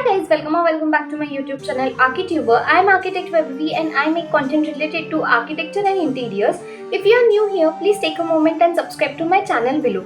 guys, welcome back to my YouTube channel Archituber. I am Architect Vaibhavi and I make content related to architecture and interiors. If you are new here, please take a moment and subscribe to my channel below.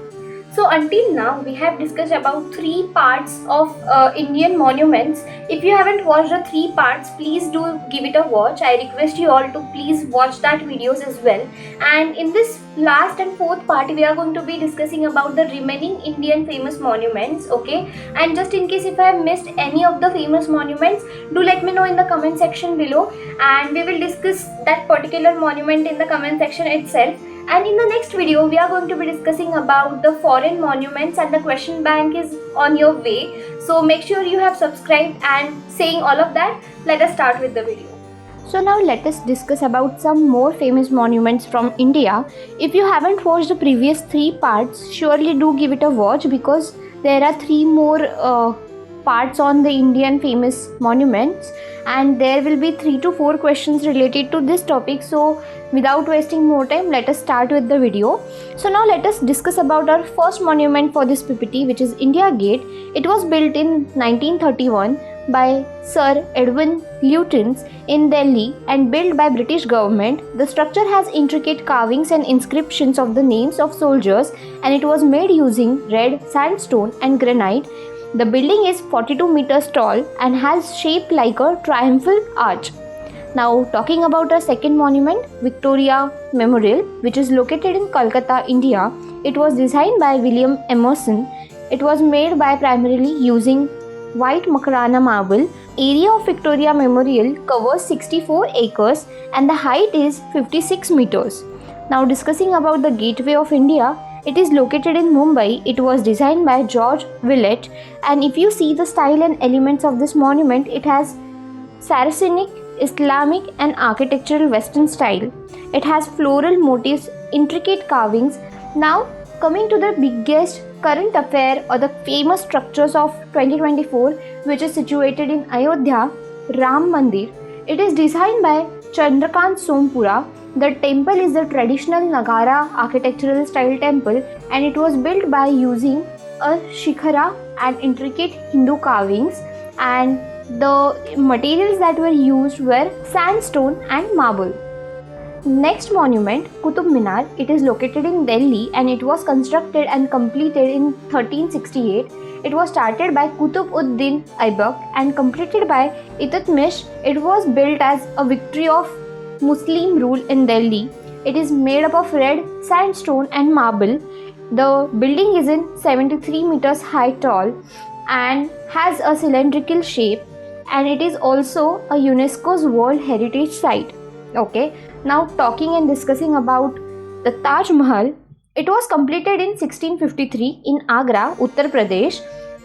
So until now, we have discussed about 3 parts of Indian monuments. If you haven't watched the 3 parts, please do give it a watch. I request you all to please watch that videos as well. And in this last and 4th part, we are going to be discussing about the remaining Indian famous monuments. Okay, and just in case if I have missed any of the famous monuments, do let me know in the comment section below, and we will discuss that particular monument in the comment section itself. And in the next video, we are going to be discussing about the foreign monuments, and the question bank is on your way. So make sure you have subscribed. And saying all of that, let us start with the video. So now let us discuss about some more famous monuments from India. If you haven't watched the previous 3 parts, surely do give it a watch, because there are 3 more parts on the Indian famous monuments, and there will be 3 to 4 questions related to this topic. So without wasting more time, let us start with the video. So now let us discuss about our first monument for this PPT, which is India Gate. It was built in 1931 by Sir Edwin Lutyens in Delhi and built by British government. The structure has intricate carvings and inscriptions of the names of soldiers, and it was made using red sandstone and granite. The building is 42 meters tall and has shape like a triumphal arch. Now talking about our second monument, Victoria Memorial, which is located in Kolkata, India. It was designed by William Emerson. It was made by primarily using white Makarana marble. Area of Victoria Memorial covers 64 acres and the height is 56 meters. Now discussing about the Gateway of India. It is located in Mumbai. It was designed by George Willett, and if you see the style and elements of this monument, it has Saracenic, Islamic and architectural Western style. It has floral motifs, intricate carvings. Now coming to the biggest current affair or the famous structures of 2024, which is situated in Ayodhya, Ram Mandir. It is designed by Chandrakant Sompura. The temple is the traditional Nagara architectural style temple, and it was built by using a shikhara and intricate Hindu carvings, and the materials that were used were sandstone and marble. Next monument, Qutub Minar. It is located in Delhi and it was constructed and completed in 1368. It was started by Qutb ud-Din Aibak and completed by Iltutmish. It was built as a victory of Muslim rule in Delhi. It is made up of red sandstone and marble. The building is in 73 meters high tall and has a cylindrical shape, and it is also a UNESCO's World Heritage Site. Okay, now talking and discussing about the Taj Mahal. It was completed in 1653 in Agra, Uttar Pradesh,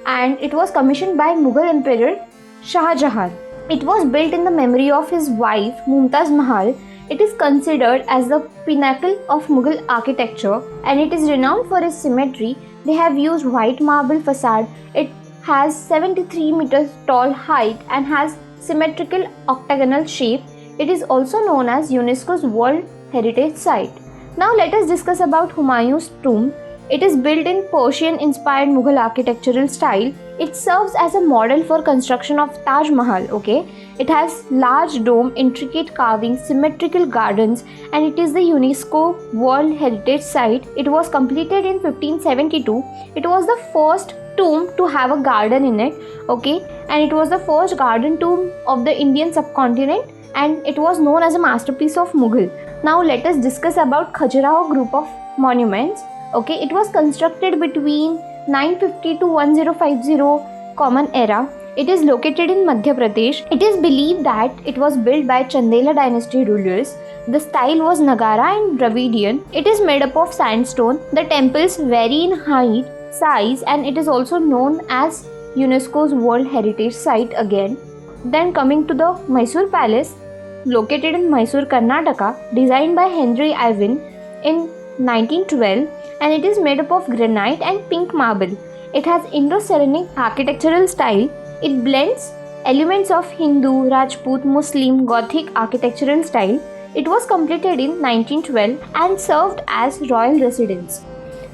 and it was commissioned by Mughal Emperor Shah Jahan. It was built in the memory of his wife Mumtaz Mahal. It is considered as the pinnacle of Mughal architecture, and it is renowned for its symmetry. They have used white marble facade. It has 73 meters tall height and has symmetrical octagonal shape. It is also known as UNESCO's World Heritage Site. Now let us discuss about Humayun's tomb. It is built in Persian-inspired Mughal architectural style. It serves as a model for construction of Taj Mahal. Okay, it has large dome, intricate carvings, symmetrical gardens, and it is the UNESCO World Heritage Site. It was completed in 1572. It was the first tomb to have a garden in it. Okay, and it was the first garden tomb of the Indian subcontinent, and it was known as a masterpiece of Mughal. Now let us discuss about Khajuraho group of monuments. Okay, it was constructed between 950 to 1050 Common Era. It is located in Madhya Pradesh. It is believed that it was built by Chandela dynasty rulers. The style was Nagara and Dravidian. It is made up of sandstone. The temples vary in height, size, and it is also known as UNESCO's World Heritage Site again. Then coming to the Mysore Palace, located in Mysore, Karnataka, designed by Henry Ivan in 1912, and it is made up of granite and pink marble. It has Indo-Saracenic architectural style. It blends elements of Hindu, Rajput, Muslim, Gothic architectural style. It was completed in 1912 and served as royal residence.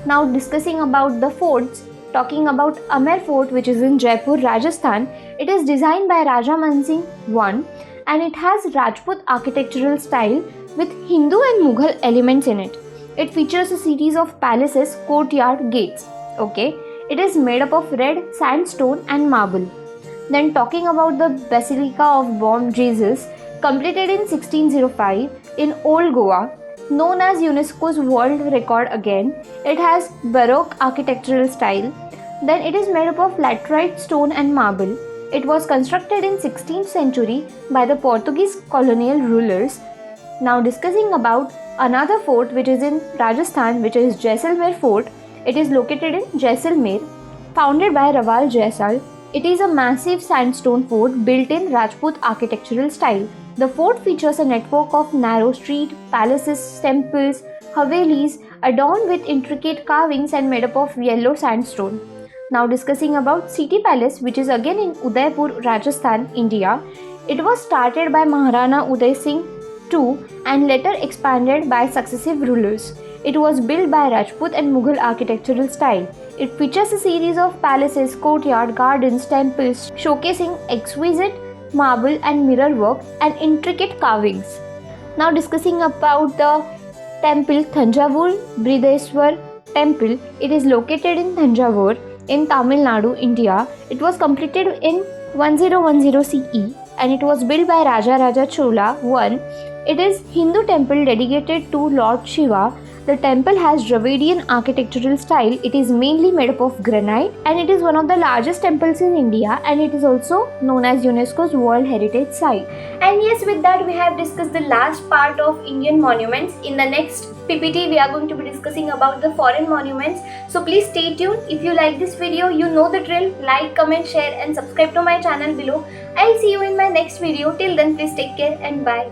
Now discussing about the forts. talking about Amer Fort, which is in Jaipur, Rajasthan. It is designed by Raja Mansingh I and it has Rajput architectural style with Hindu and Mughal elements in it. It features a series of palaces, courtyard, gates. Okay, it is made up of red sandstone and marble. Then talking about the Basilica of Bom Jesus, completed in 1605 in Old Goa, known as UNESCO's World Record again. It has Baroque architectural style. Then it is made up of laterite stone and marble. It was constructed in 16th century by the Portuguese colonial rulers. Now discussing about another fort which is in Rajasthan, which is Jaisalmer Fort. It is located in Jaisalmer, founded by Rawal Jaisal. It is a massive sandstone fort built in Rajput architectural style. The fort features a network of narrow street, palaces, temples, havelis adorned with intricate carvings and made up of yellow sandstone. Now discussing about City Palace, which is again in Udaipur, Rajasthan, India. It was started by Maharana Uday Singh II and later expanded by successive rulers. It was built by Rajput and Mughal architectural style. It features a series of palaces, courtyard, gardens, temples showcasing exquisite marble and mirror work and intricate carvings. Now discussing about the temple Thanjavur Brideshwar Temple. It is located in Thanjavur in Tamil Nadu, India. It was completed in 1010 CE and it was built by Raja Chola I. It is Hindu temple dedicated to Lord Shiva. The temple has Dravidian architectural style. It is mainly made up of granite and it is one of the largest temples in India, and it is also known as UNESCO's World Heritage Site. And yes, with that we have discussed the last part of Indian monuments. In the next PPT we are going to be discussing about the foreign monuments. So please stay tuned. If you like this video, you know the drill. Like, comment, share and subscribe to my channel below. I'll see you in my next video. Till then, please take care and bye.